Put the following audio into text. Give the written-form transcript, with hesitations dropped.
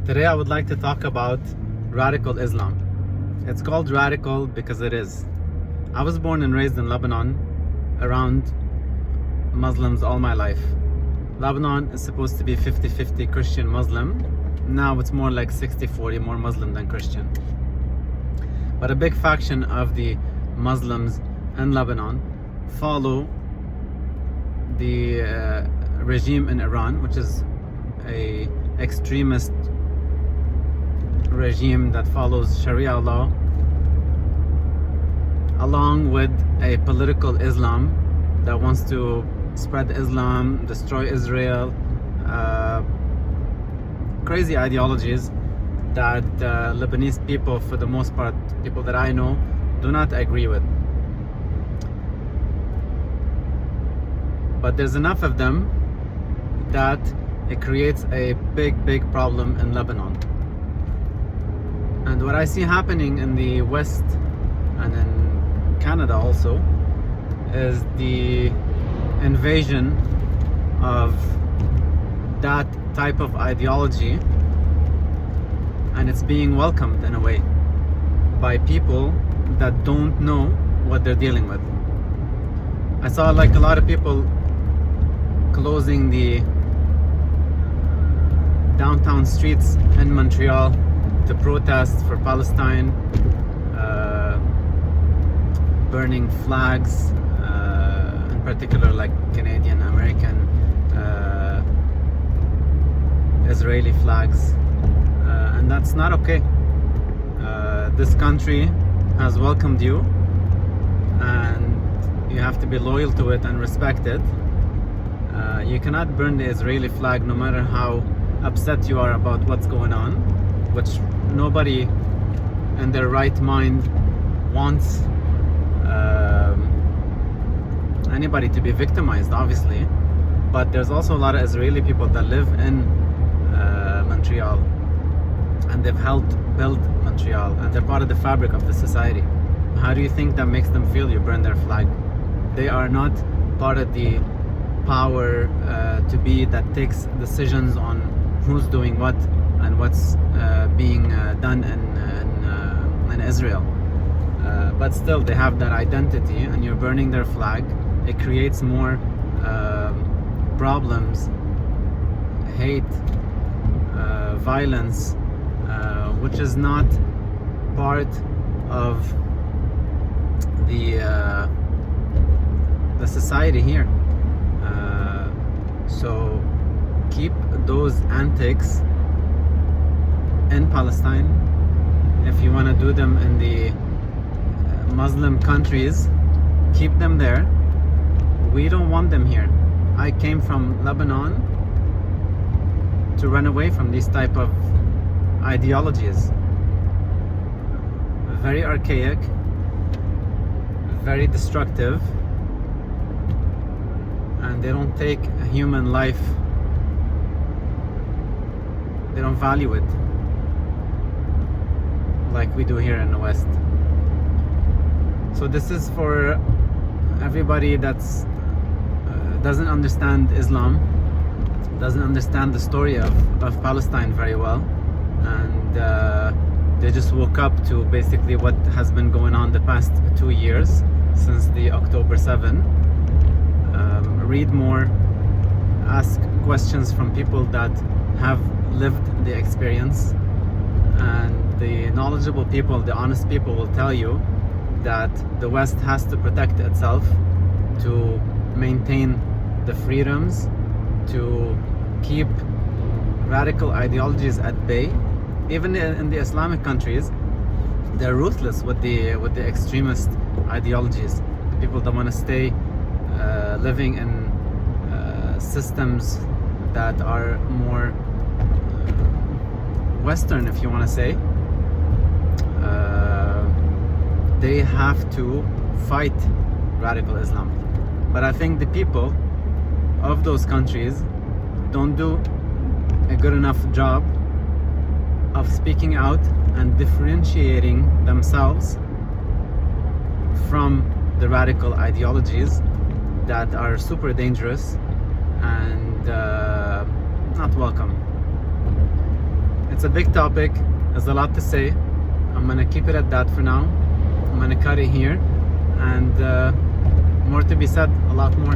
Today I would like to talk about radical Islam. It's called radical because it is. I was born and raised in Lebanon around Muslims all my life. Lebanon is supposed to be 50-50 Christian Muslim. Now it's more like 60-40, more Muslim than Christian. But a big faction of the Muslims in Lebanon follow the regime in Iran, which is a extremist regime that follows Sharia law, along with a political Islam that wants to spread Islam, destroy Israel, crazy ideologies that Lebanese people, for the most part, people that I know, do not agree with. But there's enough of them that it creates a big problem in Lebanon. And what I see happening in the West and in Canada also is the invasion of that type of ideology, and it's being welcomed in a way by people that don't know what they're dealing with. I saw like a lot of people closing the downtown streets in Montreal to protest for Palestine, burning flags, in particular like Canadian, American, Israeli flags, and that's not okay. This country has welcomed you, and you have to be loyal to it and respect it. You cannot burn the Israeli flag no matter how upset you are about what's going on, which nobody in their right mind wants anybody to be victimized, obviously. But there's also a lot of Israeli people that live in Montreal, and they've helped build Montreal, and they're part of the fabric of the society. How do you think that makes them feel you burn their flag? They are not part of the power to be that takes decisions on who's doing what and what's being done in Israel. But still, they have that identity, and you're burning their flag. It creates more problems, hate, violence, which is not part of the society here. So keep those antics in Palestine. If you want to do them in the Muslim countries, keep them there. We don't want them here. I came from Lebanon to run away from these type of ideologies. Very archaic, very destructive, and they don't take a human life, they don't value it like we do here in the West. So this is for everybody that's doesn't understand Islam, doesn't understand the story of Palestine very well, and they just woke up to basically what has been going on the past 2 years since the October 7. Read more, ask questions from people that have lived the experience, and the knowledgeable people, the honest people will tell you that the West has to protect itself to maintain the freedoms, to keep radical ideologies at bay. Even in the Islamic countries, they're ruthless with the extremist ideologies. The people that want to stay living in systems that are more Western, if you want to say, they have to fight radical Islam. But I think the people of those countries don't do a good enough job of speaking out and differentiating themselves from the radical ideologies that are super dangerous and not welcome. It's a big topic. There's a lot to say. I'm gonna keep it at that for now. I'm gonna cut it here, and more to be said, a lot more.